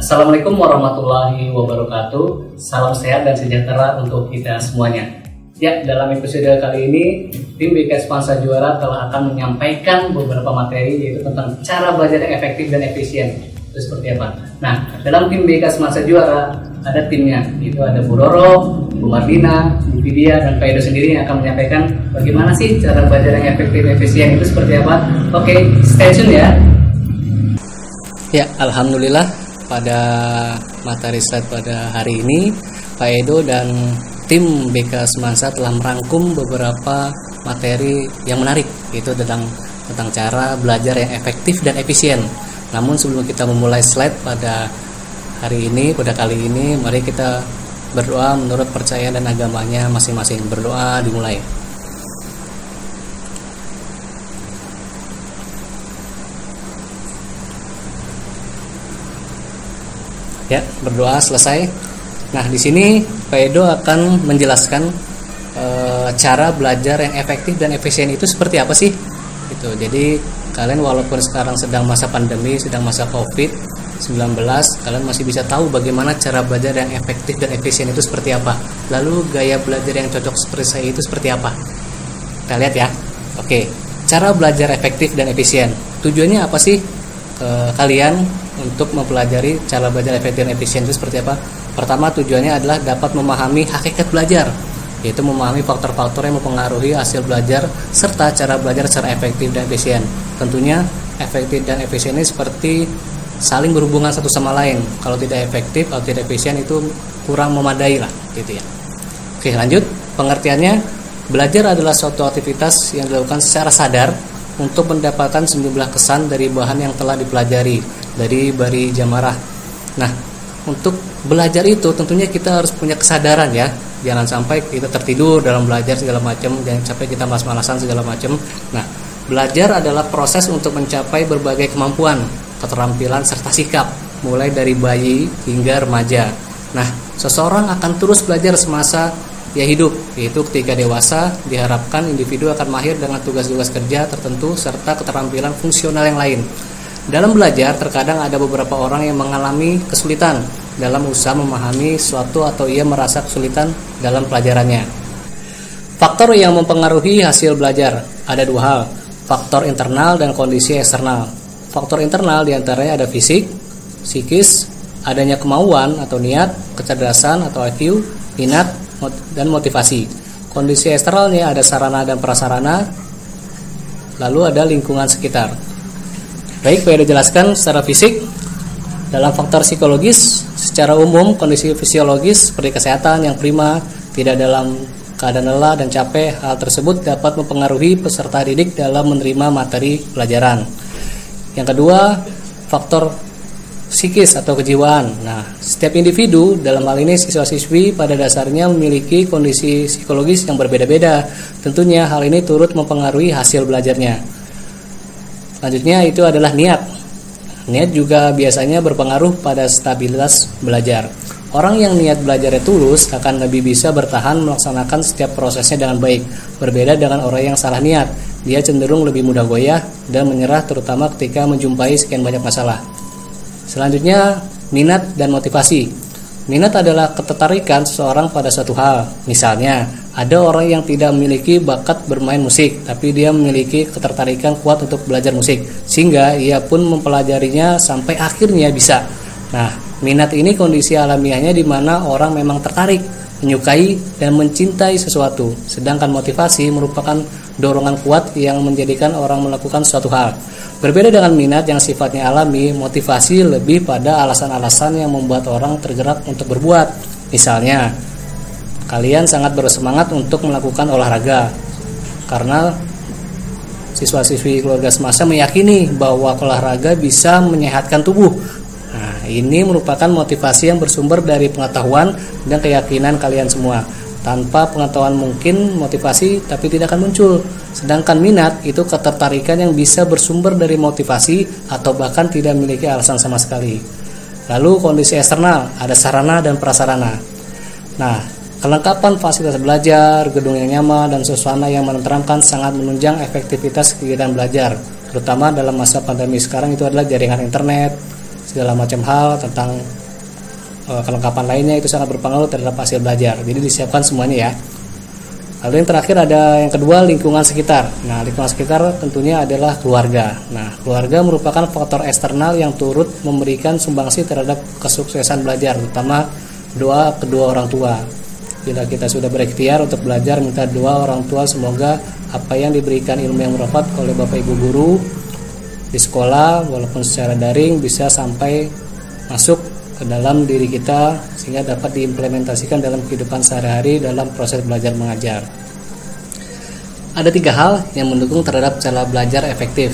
Assalamualaikum warahmatullahi wabarakatuh. Salam sehat dan sejahtera untuk kita semuanya. Ya, dalam episode kali ini tim BK Semansa Juara telah akan menyampaikan beberapa materi yaitu tentang cara belajar yang efektif dan efisien. Itu seperti apa? Nah, dalam tim BK Semansa Juara ada timnya, itu ada Bu Roro, Bu Marlina, Bu Vidya, dan Pak Edo sendiri yang akan menyampaikan bagaimana sih cara belajar yang efektif dan efisien itu seperti apa. Oke, stay tune ya. Ya, alhamdulillah pada materi slide pada hari ini Pak Edo dan tim BK Semansa telah merangkum beberapa materi yang menarik, yaitu tentang cara belajar yang efektif dan efisien. Namun sebelum kita memulai slide pada hari ini, pada kali ini, mari kita berdoa menurut percayaan dan agamanya masing-masing. Berdoa dimulai. Ya, berdoa selesai. Nah, di sini Pak Edo akan menjelaskan cara belajar yang efektif dan efisien itu seperti apa sih? Gitu. Jadi kalian walaupun sekarang sedang masa pandemi, sedang masa COVID-19, kalian masih bisa tahu bagaimana cara belajar yang efektif dan efisien itu seperti apa. Lalu gaya belajar yang cocok seperti saya itu seperti apa? Kita lihat ya. Oke, cara belajar efektif dan efisien. Tujuannya apa sih kalian untuk mempelajari cara belajar efektif dan efisien itu seperti apa? Pertama, tujuannya adalah dapat memahami hakikat belajar, yaitu memahami faktor-faktor yang mempengaruhi hasil belajar serta cara belajar secara efektif dan efisien. Tentunya efektif dan efisien ini seperti saling berhubungan satu sama lain. Kalau tidak efektif atau tidak efisien itu kurang memadai lah, gitu ya. Oke, lanjut. Pengertiannya, belajar adalah suatu aktivitas yang dilakukan secara sadar untuk mendapatkan sejumlah kesan dari bahan yang telah dipelajari dari Bari Jamarah. Nah, untuk belajar itu tentunya kita harus punya kesadaran ya. Jangan sampai kita tertidur dalam belajar segala macam, jangan sampai kita malas-malasan segala macam. Nah, belajar adalah proses untuk mencapai berbagai kemampuan, keterampilan serta sikap, mulai dari bayi hingga remaja. Nah, seseorang akan terus belajar semasa dia hidup, yaitu ketika dewasa diharapkan individu akan mahir dengan tugas-tugas kerja tertentu serta keterampilan fungsional yang lain. Dalam belajar, terkadang ada beberapa orang yang mengalami kesulitan dalam usaha memahami suatu atau ia merasa kesulitan dalam pelajarannya. Faktor yang mempengaruhi hasil belajar ada dua hal, faktor internal dan kondisi eksternal. Faktor internal diantaranya ada fisik, psikis, adanya kemauan atau niat, kecerdasan atau IQ, minat, dan motivasi. Kondisi eksternalnya ada sarana dan prasarana, lalu ada lingkungan sekitar. Baik, Pak Edo jelaskan secara fisik. Dalam faktor psikologis, secara umum kondisi fisiologis seperti kesehatan yang prima, tidak dalam keadaan lelah dan capek, hal tersebut dapat mempengaruhi peserta didik dalam menerima materi pelajaran. Yang kedua, faktor psikis atau kejiwaan. Nah, setiap individu, dalam hal ini siswa-siswi, pada dasarnya memiliki kondisi psikologis yang berbeda-beda. Tentunya hal ini turut mempengaruhi hasil belajarnya. Selanjutnya itu adalah niat. Niat juga biasanya berpengaruh pada stabilitas belajar. Orang yang niat belajarnya tulus akan lebih bisa bertahan melaksanakan setiap prosesnya dengan baik. Berbeda dengan orang yang salah niat, dia cenderung lebih mudah goyah dan menyerah terutama ketika menjumpai sekian banyak masalah. Selanjutnya, minat dan motivasi. Minat adalah ketertarikan seseorang pada suatu hal. Misalnya, ada orang yang tidak memiliki bakat bermain musik, tapi dia memiliki ketertarikan kuat untuk belajar musik, sehingga ia pun mempelajarinya sampai akhirnya bisa. Nah, minat ini kondisi alamiahnya di mana orang memang tertarik, menyukai, dan mencintai sesuatu. Sedangkan motivasi merupakan dorongan kuat yang menjadikan orang melakukan suatu hal. Berbeda dengan minat yang sifatnya alami, motivasi lebih pada alasan-alasan yang membuat orang tergerak untuk berbuat. Misalnya, kalian sangat bersemangat untuk melakukan olahraga karena siswa-siswi keluarga Semansa meyakini bahwa olahraga bisa menyehatkan tubuh. Nah, ini merupakan motivasi yang bersumber dari pengetahuan dan keyakinan kalian semua. Tanpa pengetahuan mungkin motivasi tapi tidak akan muncul. Sedangkan minat itu ketertarikan yang bisa bersumber dari motivasi atau bahkan tidak memiliki alasan sama sekali. Lalu kondisi eksternal, ada sarana dan prasarana. Nah, kelengkapan fasilitas belajar, gedung yang nyaman, dan suasana yang menenteramkan sangat menunjang efektivitas kegiatan belajar. Terutama dalam masa pandemi sekarang itu adalah jaringan internet, segala macam hal tentang kelengkapan lainnya itu sangat berpengaruh terhadap hasil belajar. Jadi disiapkan semuanya ya. Lalu yang terakhir ada yang kedua, lingkungan sekitar. Nah, lingkungan sekitar tentunya adalah keluarga. Nah, keluarga merupakan faktor eksternal yang turut memberikan sumbangsi terhadap kesuksesan belajar, terutama doa kedua orang tua. Bila kita sudah berikhtiar untuk belajar, minta doa orang tua semoga apa yang diberikan ilmu yang bermanfaat oleh Bapak Ibu guru di sekolah walaupun secara daring bisa sampai masuk ke dalam diri kita sehingga dapat diimplementasikan dalam kehidupan sehari-hari dalam proses belajar mengajar. Ada 3 hal yang mendukung terhadap cara belajar efektif.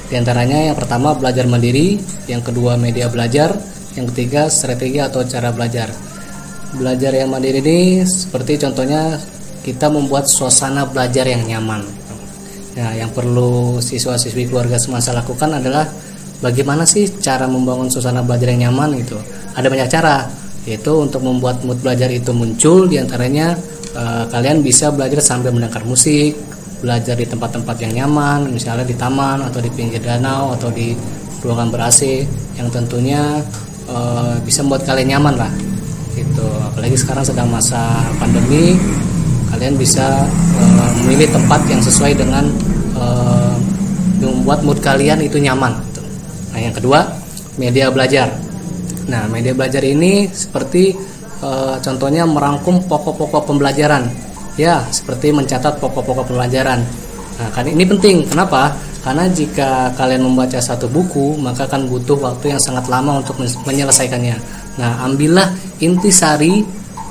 Di antaranya yang pertama belajar mandiri, yang kedua media belajar, yang ketiga strategi atau cara belajar. Belajar yang mandiri ini seperti contohnya kita membuat suasana belajar yang nyaman. Nah, yang perlu siswa-siswi keluarga semasa lakukan adalah bagaimana sih cara membangun suasana belajar yang nyaman gitu. Ada banyak cara, yaitu untuk membuat mood belajar itu muncul. Di antaranya kalian bisa belajar sambil mendengar musik, belajar di tempat-tempat yang nyaman, misalnya di taman atau di pinggir danau atau di ruangan ber-AC yang tentunya bisa membuat kalian nyaman lah. Gitu. Apalagi sekarang sedang masa pandemi, kalian bisa memilih tempat yang sesuai dengan membuat mood kalian itu nyaman. Nah, yang kedua, media belajar. Nah, media belajar ini seperti contohnya merangkum pokok-pokok pembelajaran. Ya, seperti mencatat pokok-pokok pembelajaran. Nah, kan ini penting. Kenapa? Karena jika kalian membaca satu buku, maka akan butuh waktu yang sangat lama untuk menyelesaikannya. Nah, ambillah intisari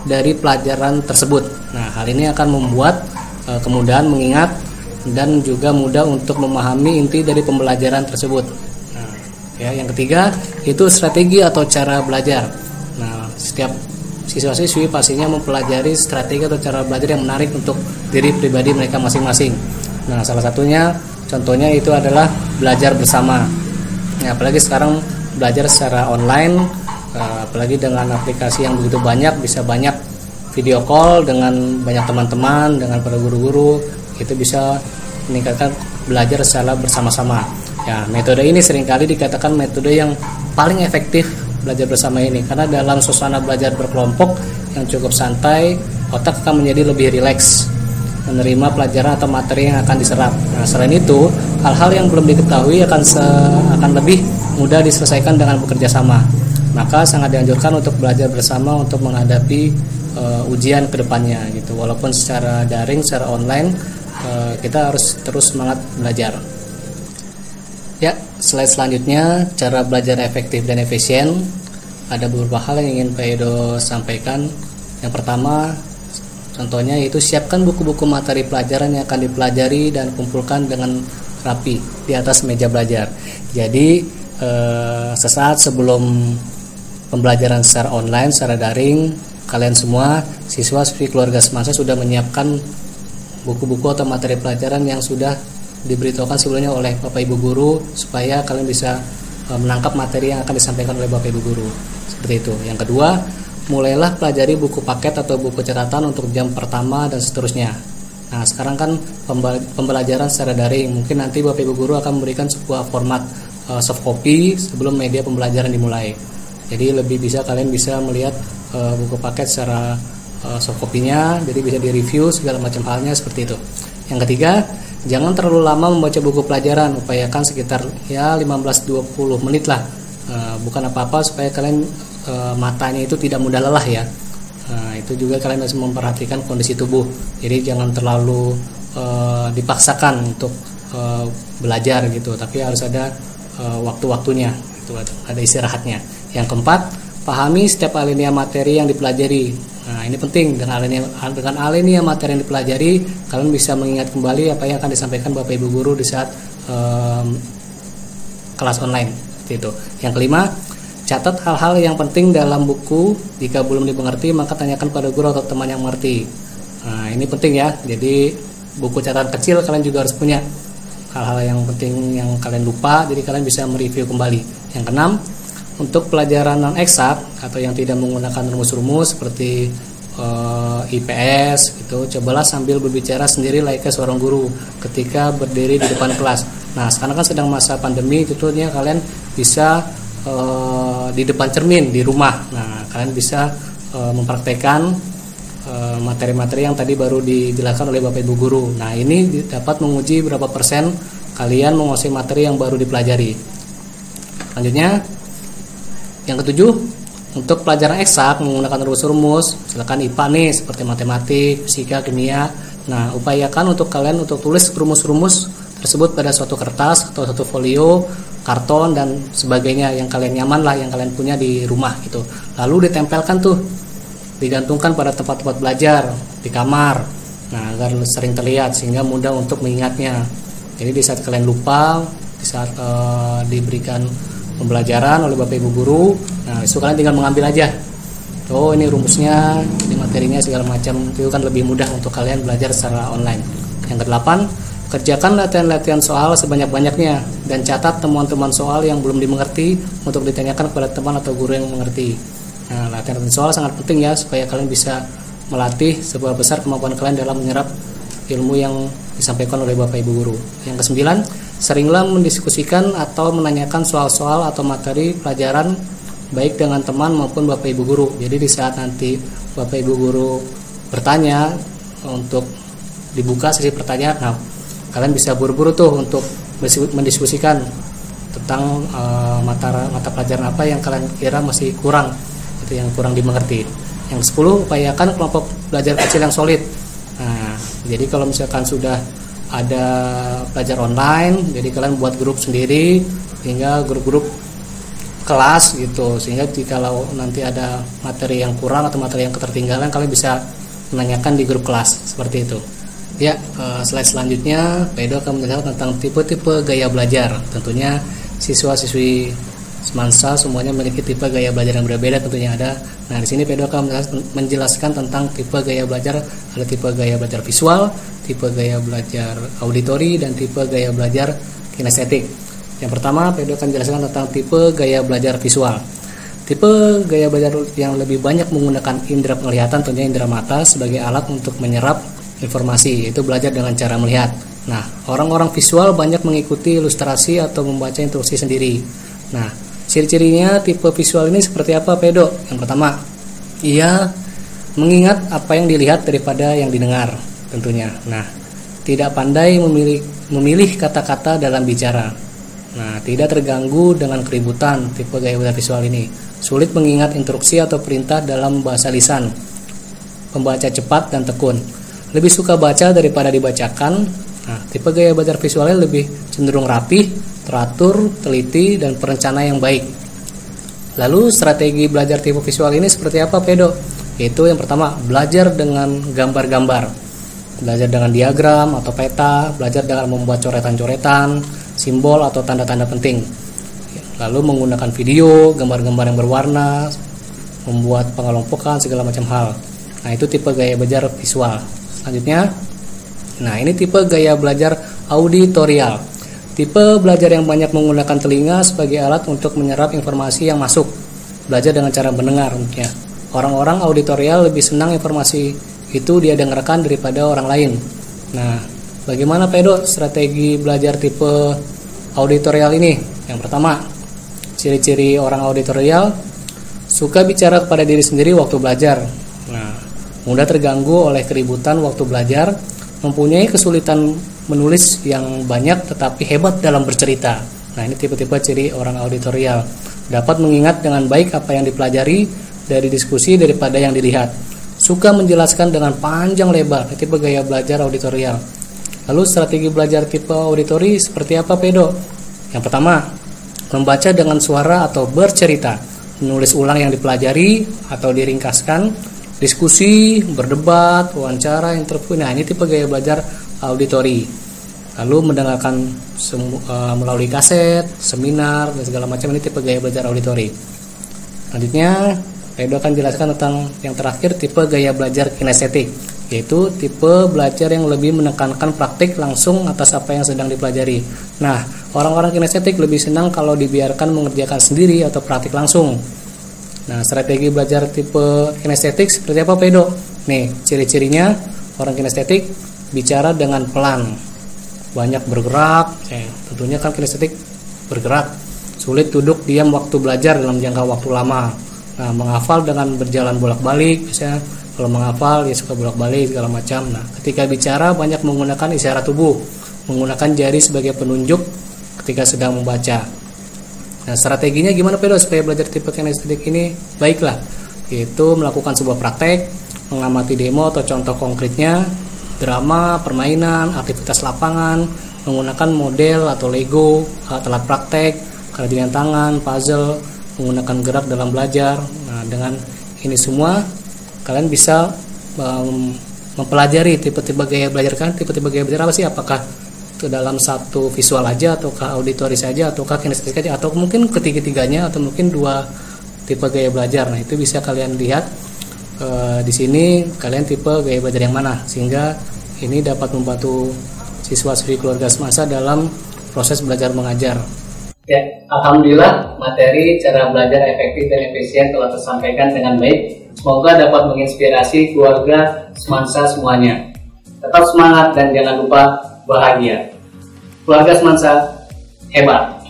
dari pelajaran tersebut. Nah, hal ini akan membuat kemudahan mengingat dan juga mudah untuk memahami inti dari pembelajaran tersebut. Ya, yang ketiga itu strategi atau cara belajar. Nah, setiap siswa-siswi pastinya mempelajari strategi atau cara belajar yang menarik untuk diri pribadi mereka masing-masing. Nah, salah satunya contohnya itu adalah belajar bersama. Nah, apalagi sekarang belajar secara online, apalagi dengan aplikasi yang begitu banyak, bisa banyak video call dengan banyak teman-teman, dengan para guru-guru, itu bisa meningkatkan belajar secara bersama-sama. Ya, metode ini seringkali dikatakan metode yang paling efektif belajar bersama ini karena dalam suasana belajar berkelompok yang cukup santai, otak akan menjadi lebih rileks menerima pelajaran atau materi yang akan diserap. Nah, selain itu, hal-hal yang belum diketahui akan lebih mudah diselesaikan dengan bekerja sama. Maka sangat dianjurkan untuk belajar bersama untuk menghadapi ujian kedepannya gitu. Walaupun secara daring, secara online, kita harus terus semangat belajar. Ya, slide selanjutnya cara belajar efektif dan efisien. Ada beberapa hal yang ingin Pak Edo sampaikan. Yang pertama, contohnya yaitu siapkan buku-buku materi pelajaran yang akan dipelajari dan kumpulkan dengan rapi di atas meja belajar. Jadi sesaat sebelum pembelajaran secara online, secara daring, kalian semua siswa-siswi keluarga semasa sudah menyiapkan buku-buku atau materi pelajaran yang sudah diberitahukan sebelumnya oleh Bapak Ibu guru supaya kalian bisa menangkap materi yang akan disampaikan oleh Bapak Ibu guru. Seperti itu. Yang kedua, mulailah pelajari buku paket atau buku catatan untuk jam pertama dan seterusnya. Nah, sekarang kan pembelajaran secara daring, mungkin nanti Bapak Ibu guru akan memberikan sebuah format soft copy sebelum media pembelajaran dimulai. Jadi lebih bisa kalian bisa melihat buku paket secara soft copy-nya, jadi bisa direview segala macam halnya seperti itu. Yang ketiga, jangan terlalu lama membaca buku pelajaran, upayakan sekitar 15-20 menit lah. Bukan apa-apa supaya kalian matanya itu tidak mudah lelah ya. Itu juga kalian harus memperhatikan kondisi tubuh. Jadi jangan terlalu dipaksakan untuk belajar gitu, tapi harus ada waktu-waktunya, gitu, ada istirahatnya. Yang keempat, pahami setiap alinea materi yang dipelajari. Nah, ini penting, dengan alinea materi yang dipelajari, kalian bisa mengingat kembali apa yang akan disampaikan Bapak Ibu guru di saat kelas online. Itu. Yang kelima, catat hal-hal yang penting dalam buku. Jika belum dimengerti, maka tanyakan pada guru atau teman yang mengerti. Nah, ini penting ya. Jadi buku catatan kecil kalian juga harus punya. Hal-hal yang penting yang kalian lupa, jadi kalian bisa mereview kembali. Yang keenam, untuk pelajaran non eksak atau yang tidak menggunakan rumus-rumus seperti IPS gitu, cobalah sambil berbicara sendiri layaknya seorang guru ketika berdiri di depan kelas. Nah, sekarang kan sedang masa pandemi, tentunya kalian bisa di depan cermin di rumah. Nah, kalian bisa mempraktekkan materi-materi yang tadi baru dijelaskan oleh Bapak Ibu guru. Nah, ini dapat menguji berapa persen kalian menguasai materi yang baru dipelajari. Selanjutnya, yang ketujuh, untuk pelajaran eksak menggunakan rumus-rumus, misalkan IPA nih seperti matematik, fisika, kimia. Nah, upayakan untuk kalian untuk tulis rumus-rumus tersebut pada suatu kertas atau satu folio, karton dan sebagainya yang kalian nyaman lah, yang kalian punya di rumah gitu. Lalu ditempelkan tuh, digantungkan pada tempat-tempat belajar di kamar. Nah, agar sering terlihat sehingga mudah untuk mengingatnya. Jadi di saat kalian lupa, di saat diberikan pembelajaran oleh Bapak Ibu guru, nah itu kalian tinggal mengambil aja. Oh, ini rumusnya, ini materinya segala macam. Itu kan lebih mudah untuk kalian belajar secara online. Yang kedelapan, kerjakan latihan-latihan soal sebanyak-banyaknya dan catat temuan-temuan soal yang belum dimengerti untuk ditanyakan kepada teman atau guru yang mengerti. Nah, latihan soal sangat penting ya, supaya kalian bisa melatih seberapa besar kemampuan kalian dalam menyerap ilmu yang disampaikan oleh Bapak Ibu guru. Yang kesembilan, seringlah mendiskusikan atau menanyakan soal-soal atau materi pelajaran baik dengan teman maupun Bapak Ibu guru. Jadi di saat nanti Bapak Ibu guru bertanya untuk dibuka sesi pertanyaan, nah kalian bisa buru-buru tuh untuk mendiskusikan tentang mata pelajaran apa yang kalian kira masih kurang, itu yang kurang dimengerti. Yang 10, upayakan kelompok belajar kecil yang solid. Nah, jadi kalau misalkan sudah ada belajar online, jadi kalian buat grup sendiri hingga grup-grup kelas gitu, sehingga jikalau nanti ada materi yang kurang atau materi yang ketertinggalan, kalian bisa menanyakan di grup kelas seperti itu. Ya, slide selanjutnya Pak Edo akan menjelaskan tentang tipe-tipe gaya belajar. Tentunya siswa-siswi semansa semuanya memiliki tipe gaya belajar yang berbeda, tentunya ada. Nah, di sini Pak Edo akan menjelaskan tentang tipe gaya belajar. Ada tipe gaya belajar visual, tipe gaya belajar auditori, dan tipe gaya belajar kinestetik. Yang pertama, Pak Edo akan menjelaskan tentang tipe gaya belajar visual. Tipe gaya belajar yang lebih banyak menggunakan indera penglihatan, tentunya indera mata sebagai alat untuk menyerap informasi, yaitu belajar dengan cara melihat. Nah, orang-orang visual banyak mengikuti ilustrasi atau membaca instruksi sendiri. Nah, ciri-cirinya tipe visual ini seperti apa, Pedo? Yang pertama, ia mengingat apa yang dilihat daripada yang didengar, tentunya. Nah, tidak pandai memilih kata-kata dalam bicara. Nah, tidak terganggu dengan keributan. Tipe gaya belajar visual ini sulit mengingat instruksi atau perintah dalam bahasa lisan. Pembaca cepat dan tekun, lebih suka baca daripada dibacakan. Nah, tipe gaya belajar visualnya lebih cenderung rapih, teratur, teliti, dan perencana yang baik. Lalu strategi belajar tipe visual ini seperti apa, Pedo? Yaitu yang pertama, belajar dengan gambar-gambar, belajar dengan diagram atau peta, belajar dengan membuat coretan-coretan, simbol atau tanda-tanda penting. Lalu menggunakan video, gambar-gambar yang berwarna, membuat pengelompokan segala macam hal. Nah, itu tipe gaya belajar visual. Selanjutnya, nah ini tipe gaya belajar auditorial. Tipe belajar yang banyak menggunakan telinga sebagai alat untuk menyerap informasi yang masuk. Belajar dengan cara mendengar. Ya. Orang-orang auditorial lebih senang informasi itu dia dengarkan daripada orang lain. Nah, bagaimana Pedo strategi belajar tipe auditorial ini? Yang pertama, ciri-ciri orang auditorial: suka bicara kepada diri sendiri waktu belajar. Nah, mudah terganggu oleh keributan waktu belajar, mempunyai kesulitan menulis yang banyak tetapi hebat dalam bercerita. Nah, ini tipe-tipe ciri orang auditorial. Dapat mengingat dengan baik apa yang dipelajari dari diskusi daripada yang dilihat. Suka menjelaskan dengan panjang lebar. Ini tipe gaya belajar auditorial. Lalu strategi belajar tipe auditori seperti apa, Pedo? Yang pertama, membaca dengan suara atau bercerita, menulis ulang yang dipelajari atau diringkaskan, diskusi, berdebat, wawancara, interview. Nah, ini tipe gaya belajar auditori. Lalu mendengarkan melalui kaset, seminar, dan segala macam. Ini tipe gaya belajar auditori. Selanjutnya, Edo akan jelaskan tentang yang terakhir, tipe gaya belajar kinestetik, yaitu tipe belajar yang lebih menekankan praktik langsung atas apa yang sedang dipelajari. Nah, orang-orang kinestetik lebih senang kalau dibiarkan mengerjakan sendiri atau praktik langsung. Nah, strategi belajar tipe kinestetik seperti apa, Pedo? Nih, ciri-cirinya orang kinestetik bicara dengan pelan, banyak bergerak. Tentunya kan kinestetik bergerak, sulit duduk diam waktu belajar dalam jangka waktu lama. Nah, menghafal dengan berjalan bolak-balik, misalnya kalau menghafal ya suka bolak-balik segala macam. Nah, ketika bicara banyak menggunakan isyarat tubuh, menggunakan jari sebagai penunjuk ketika sedang membaca. Nah, strateginya gimana Pedo supaya belajar tipe kinestetik ini baiklah? Yaitu melakukan sebuah praktek, mengamati demo atau contoh konkretnya, drama, permainan, aktivitas lapangan, menggunakan model atau Lego, alat praktek, kerajinan tangan, puzzle, menggunakan gerak dalam belajar. Nah, dengan ini semua kalian bisa mempelajari tipe-tipe gaya belajar kan. Tipe-tipe gaya belajar apa sih? Apakah itu dalam satu visual aja, ataukah auditory saja, ataukah kinestetik aja, atau mungkin ketiga-tiganya, atau mungkin dua tipe gaya belajar. Nah, itu bisa kalian lihat di sini kalian tipe gaya belajar yang mana, sehingga ini dapat membantu siswa-siswi keluarga semasa dalam proses belajar mengajar. Ya, alhamdulillah materi cara belajar efektif dan efisien telah tersampaikan dengan baik. Semoga dapat menginspirasi keluarga Semansa semuanya. Tetap semangat dan jangan lupa bahagia. Keluarga Semansa hebat.